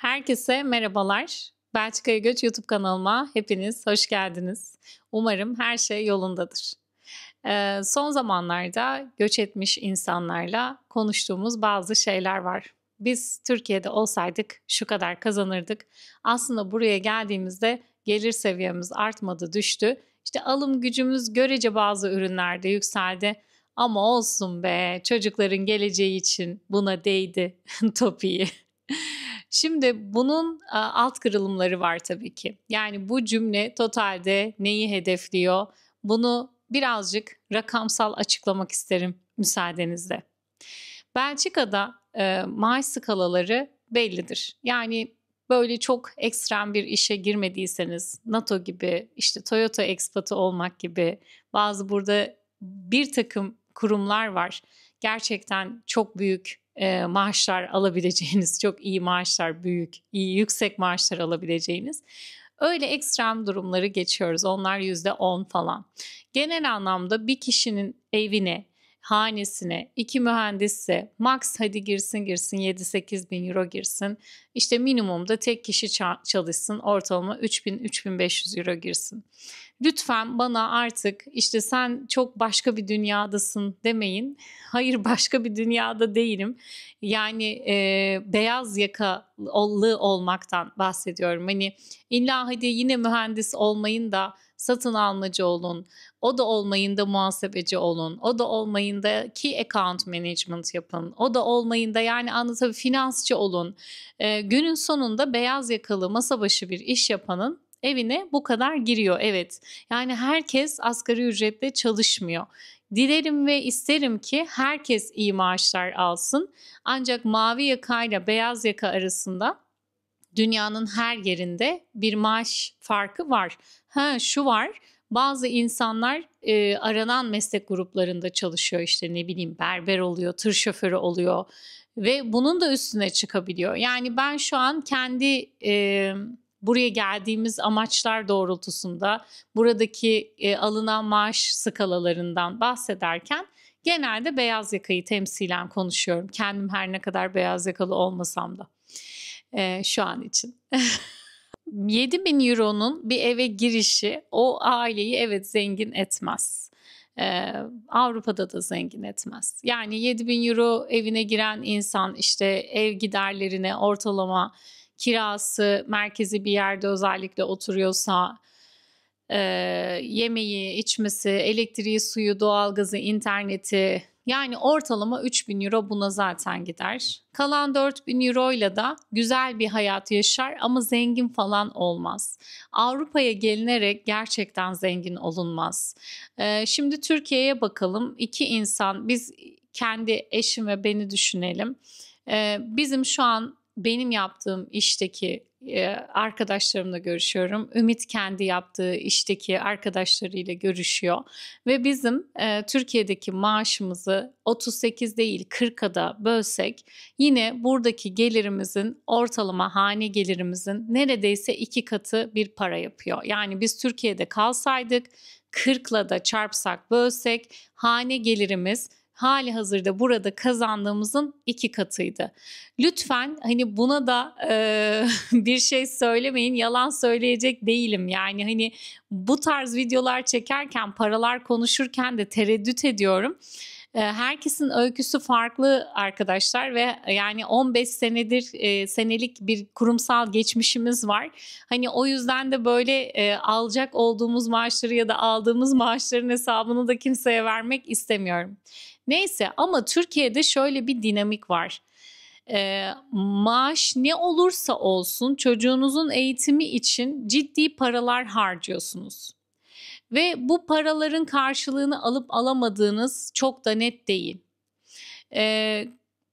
Herkese merhabalar. Belçika'ya Göç YouTube kanalıma hepiniz hoş geldiniz. Umarım her şey yolundadır. Son zamanlarda göç etmiş insanlarla konuştuğumuz bazı şeyler var. Biz Türkiye'de olsaydık şu kadar kazanırdık. Aslında buraya geldiğimizde gelir seviyemiz artmadı, düştü. İşte alım gücümüz görece bazı ürünlerde yükseldi. Ama olsun be, çocukların geleceği için buna değdi topiği. Şimdi bunun alt kırılımları var tabii ki. Yani bu cümle totalde neyi hedefliyor? Bunu birazcık rakamsal açıklamak isterim müsaadenizle. Belçika'da maaş skalaları bellidir. Yani böyle çok ekstrem bir işe girmediyseniz, NATO gibi, işte Toyota ekspatı olmak gibi bazı burada bir takım kurumlar var. Gerçekten çok büyük maaşlar alabileceğiniz, çok iyi maaşlar, büyük, iyi, yüksek maaşlar alabileceğiniz. Öyle ekstrem durumları geçiyoruz. Onlar %10 falan. Genel anlamda bir kişinin evine, hanesine 2 mühendisse max hadi girsin 7-8 bin euro girsin. İşte minimumda tek kişi çalışsın, ortalama 3.000-3.500 euro girsin. Lütfen bana artık işte sen çok başka bir dünyadasın demeyin. Hayır, başka bir dünyada değilim. Yani beyaz yakalı olmaktan bahsediyorum. Hani illa hadi yine mühendis olmayın da satın almacı olun. O da olmayın da muhasebeci olun. O da olmayın da key account management yapın. O da olmayın da yani anlatabiliyor finansçı olun. Günün sonunda beyaz yakalı masa başı bir iş yapanın evine bu kadar giriyor. Evet, yani herkes asgari ücretle çalışmıyor. Dilerim ve isterim ki herkes iyi maaşlar alsın. Ancak mavi yaka ile beyaz yaka arasında dünyanın her yerinde bir maaş farkı var. Şu var. Bazı insanlar aranan meslek gruplarında çalışıyor, işte ne bileyim berber oluyor, tır şoförü oluyor ve bunun da üstüne çıkabiliyor. Yani ben şu an kendi buraya geldiğimiz amaçlar doğrultusunda buradaki alınan maaş skalalarından bahsederken genelde beyaz yakayı temsilen konuşuyorum. Kendim her ne kadar beyaz yakalı olmasam da şu an için. 7.000 euronun bir eve girişi o aileyi evet zengin etmez. Avrupa'da da zengin etmez. Yani 7.000 euro evine giren insan işte ev giderlerine ortalama kirası merkezi bir yerde özellikle oturuyorsa yemeği, içmesi, elektriği, suyu, doğalgazı, interneti yani ortalama 3.000 euro buna zaten gider. Kalan 4.000 euro ile de güzel bir hayat yaşar ama zengin falan olmaz. Avrupa'ya gelinerek gerçekten zengin olunmaz. Şimdi Türkiye'ye bakalım. İki insan, biz kendi eşim ve beni düşünelim. Bizim şu an benim yaptığım işteki arkadaşlarımla görüşüyorum. Ümit kendi yaptığı işteki arkadaşlarıyla görüşüyor. Ve bizim Türkiye'deki maaşımızı 38 değil 40'a da bölsek yine buradaki gelirimizin ortalama hane gelirimizin neredeyse 2 katı bir para yapıyor. Yani biz Türkiye'de kalsaydık 40'la da çarpsak bölsek hane gelirimiz hali hazırda burada kazandığımızın 2 katıydı. Lütfen hani buna da bir şey söylemeyin. Yalan söyleyecek değilim. Yani hani bu tarz videolar çekerken, paralar konuşurken de tereddüt ediyorum. Herkesin öyküsü farklı arkadaşlar ve yani 15 senelik bir kurumsal geçmişimiz var. Hani o yüzden de böyle alacak olduğumuz maaşları ya da aldığımız maaşların hesabını da kimseye vermek istemiyorum. Neyse, ama Türkiye'de şöyle bir dinamik var. Maaş ne olursa olsun çocuğunuzun eğitimi için ciddi paralar harcıyorsunuz. Ve bu paraların karşılığını alıp alamadığınız çok da net değil.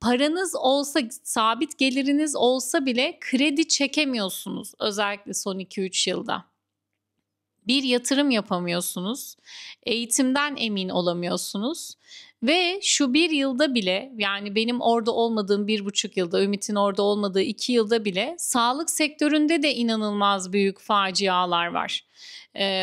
Paranız olsa, sabit geliriniz olsa bile kredi çekemiyorsunuz özellikle son 2-3 yılda. Bir yatırım yapamıyorsunuz, eğitimden emin olamıyorsunuz ve şu bir yılda bile, yani benim orada olmadığım 1,5 yılda, Ümit'in orada olmadığı 2 yılda bile sağlık sektöründe de inanılmaz büyük facialar var.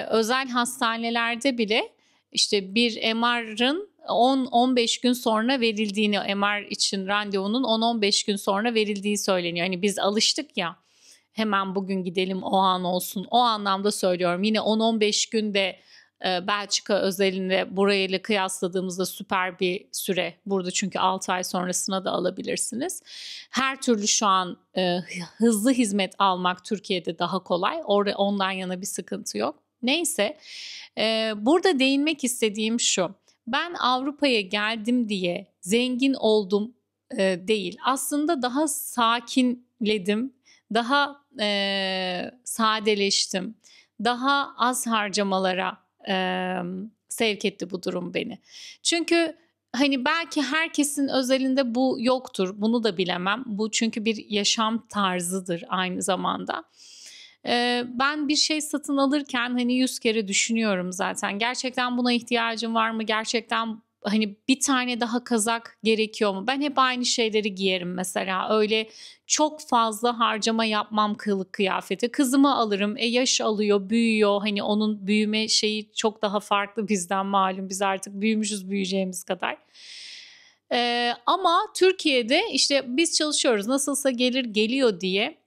Özel hastanelerde bile işte bir MR'ın 10-15 gün sonra verildiğini, MR için randevunun 10-15 gün sonra verildiği söyleniyor. Hani biz alıştık ya, hemen bugün gidelim o an olsun. O anlamda söylüyorum. Yine 10-15 günde Belçika özelinde burayla kıyasladığımızda süper bir süre. Burada çünkü 6 ay sonrasına da alabilirsiniz. Her türlü şu an hızlı hizmet almak Türkiye'de daha kolay. Orada ondan yana bir sıkıntı yok. Neyse, burada değinmek istediğim şu. Ben Avrupa'ya geldim diye zengin oldum değil. Aslında daha sakinledim, daha sadeleştim, daha az harcamalara sevk etti bu durum beni. Çünkü hani belki herkesin özelinde bu yoktur, bunu da bilemem. Bu çünkü bir yaşam tarzıdır aynı zamanda. Ben bir şey satın alırken hani 100 kere düşünüyorum zaten. Gerçekten buna ihtiyacım var mı? Gerçekten hani bir tane daha kazak gerekiyor mu? Ben hep aynı şeyleri giyerim mesela. Öyle çok fazla harcama yapmam kılık kıyafeti. Kızımı alırım. Yaş alıyor, büyüyor. Hani onun büyüme şeyi çok daha farklı bizden malum. Biz artık büyümüşüz büyüyeceğimiz kadar. Ama Türkiye'de işte biz çalışıyoruz. Nasılsa gelir geliyor diye.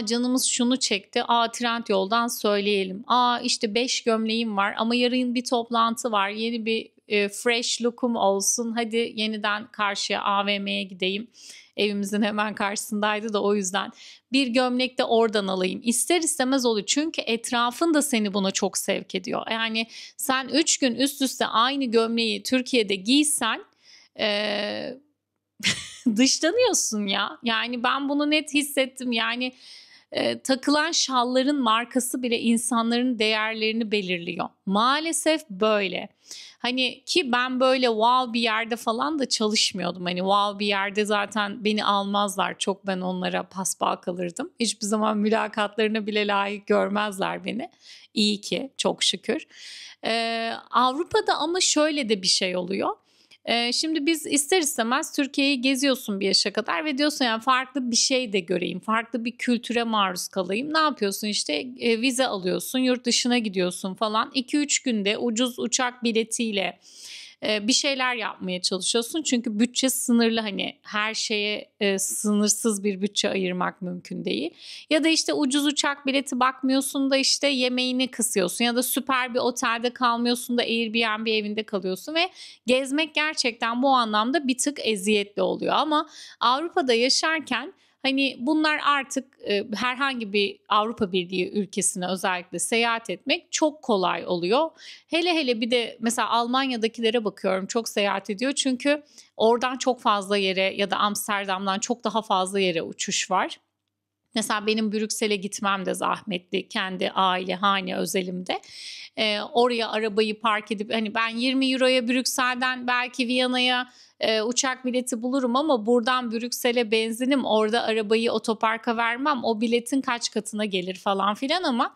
Canımız şunu çekti. Trendyol'dan söyleyelim. İşte 5 gömleğim var ama yarın bir toplantı var. Yeni bir fresh look'um olsun. Hadi yeniden karşıya AVM'ye gideyim. Evimizin hemen karşısındaydı da o yüzden. Bir gömlek de oradan alayım. İster istemez oluyor. Çünkü etrafın da seni buna çok sevk ediyor. Yani sen 3 gün üst üste aynı gömleği Türkiye'de giysen dışlanıyorsun ya. Yani ben bunu net hissettim. Yani takılan şalların markası bile insanların değerlerini belirliyor. Maalesef böyle. Hani ki ben böyle wow bir yerde falan da çalışmıyordum. Hani wow bir yerde zaten beni almazlar. Çok ben onlara paspal kalırdım. Hiçbir zaman mülakatlarına bile layık görmezler beni. İyi ki, çok şükür. Avrupa'da ama şöyle de bir şey oluyor. Şimdi biz ister istemez Türkiye'yi geziyorsun bir yaşa kadar ve diyorsun yani farklı bir şey de göreyim, farklı bir kültüre maruz kalayım. Ne yapıyorsun işte vize alıyorsun, yurt dışına gidiyorsun falan. 2-3 günde ucuz uçak biletiyle bir şeyler yapmaya çalışıyorsun. Çünkü bütçe sınırlı, hani her şeye sınırsız bir bütçe ayırmak mümkün değil. Ya da işte ucuz uçak bileti bakmıyorsun da işte yemeğini kısıyorsun ya da süper bir otelde kalmıyorsun da Airbnb evinde kalıyorsun ve gezmek gerçekten bu anlamda bir tık eziyetli oluyor. Ama Avrupa'da yaşarken hani bunlar artık herhangi bir Avrupa Birliği ülkesine özellikle seyahat etmek çok kolay oluyor. Hele bir de mesela Almanya'dakilere bakıyorum, çok seyahat ediyor. Çünkü oradan çok fazla yere ya da Amsterdam'dan çok daha fazla yere uçuş var. Mesela benim Brüksel'e gitmem de zahmetli, kendi aile hane özelimde. Oraya arabayı park edip hani ben 20 euroya Brüksel'den belki Viyana'ya uçak bileti bulurum ama buradan Brüksel'e benzinim, orada arabayı otoparka vermem, o biletin kaç katına gelir falan filan. Ama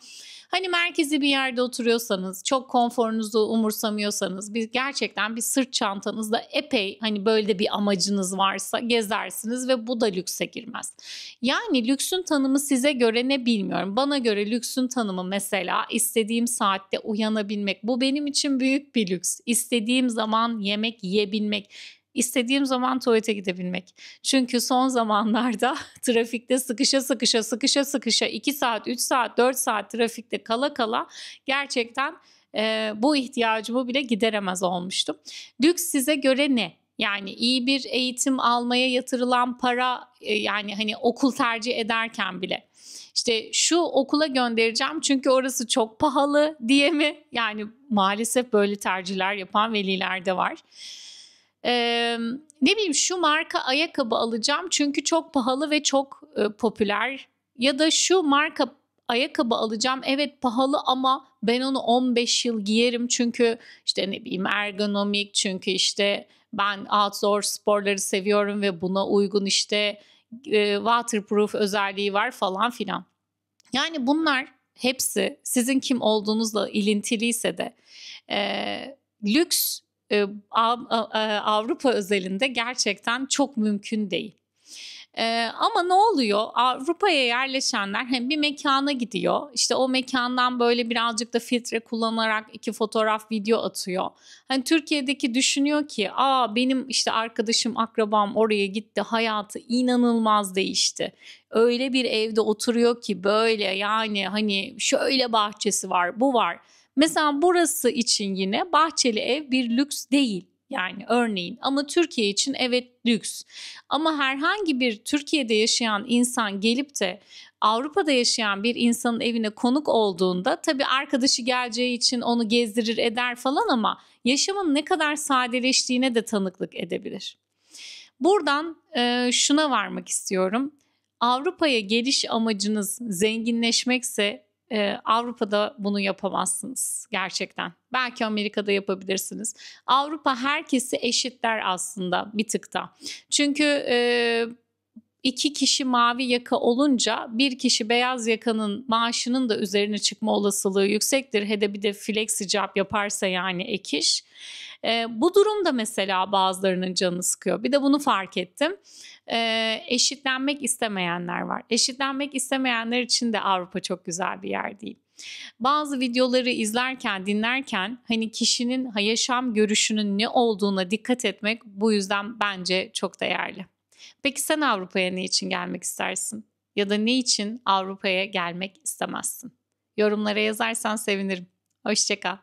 hani merkezi bir yerde oturuyorsanız, çok konforunuzu umursamıyorsanız, gerçekten bir sırt çantanızda epey hani böyle bir amacınız varsa gezersiniz ve bu da lükse girmez. Yani lüksün tanımı size göre ne bilmiyorum. Bana göre lüksün tanımı mesela istediğim saatte uyanabilmek. Bu benim için büyük bir lüks. İstediğim zaman yemek yiyebilmek. İstediğim zaman tuvalete gidebilmek. Çünkü son zamanlarda trafikte sıkışa 2 saat, 3 saat, 4 saat trafikte kala kala gerçekten bu ihtiyacımı bile gideremez olmuştum. Lüks size göre ne? Yani iyi bir eğitim almaya yatırılan para, yani hani okul tercih ederken bile işte şu okula göndereceğim çünkü orası çok pahalı diye mi? Yani maalesef böyle tercihler yapan veliler de var. Ne bileyim, şu marka ayakkabı alacağım çünkü çok pahalı ve çok popüler, ya da şu marka ayakkabı alacağım, evet pahalı ama ben onu 15 yıl giyerim çünkü işte ne bileyim ergonomik, çünkü işte ben outdoor sporları seviyorum ve buna uygun işte waterproof özelliği var falan filan. Yani bunlar hepsi sizin kim olduğunuzla ilintiliyse de lüks Avrupa özelinde gerçekten çok mümkün değil. Ama ne oluyor? Avrupa'ya yerleşenler hem bir mekana gidiyor. İşte o mekandan böyle birazcık da filtre kullanarak 2 fotoğraf, video atıyor. Hani Türkiye'deki düşünüyor ki, benim işte arkadaşım, akrabam oraya gitti, hayatı inanılmaz değişti. Öyle bir evde oturuyor ki böyle, yani hani şöyle bahçesi var, bu var. Mesela burası için yine bahçeli ev bir lüks değil. Yani örneğin, ama Türkiye için evet lüks. Ama herhangi bir Türkiye'de yaşayan insan gelip de Avrupa'da yaşayan bir insanın evine konuk olduğunda, tabii arkadaşı geleceği için onu gezdirir eder falan, ama yaşamın ne kadar sadeleştiğine de tanıklık edebilir. Buradan şuna varmak istiyorum. Avrupa'ya geliş amacınız zenginleşmekse Avrupa'da bunu yapamazsınız gerçekten. Belki Amerika'da yapabilirsiniz. Avrupa herkesi eşitler aslında bir tık da. Çünkü 2 kişi mavi yaka olunca bir kişi beyaz yakanın maaşının da üzerine çıkma olasılığı yüksektir. Hele bir de flexi job yaparsa, yani ek iş. Bu durumda mesela bazılarının canını sıkıyor. Bir de bunu fark ettim. Eşitlenmek istemeyenler var. Eşitlenmek istemeyenler için de Avrupa çok güzel bir yer değil. Bazı videoları izlerken, dinlerken hani kişinin yaşam görüşünün ne olduğuna dikkat etmek bu yüzden bence çok değerli. Peki sen Avrupa'ya ne için gelmek istersin? Ya da ne için Avrupa'ya gelmek istemezsin? Yorumlara yazarsan sevinirim. Hoşça kal.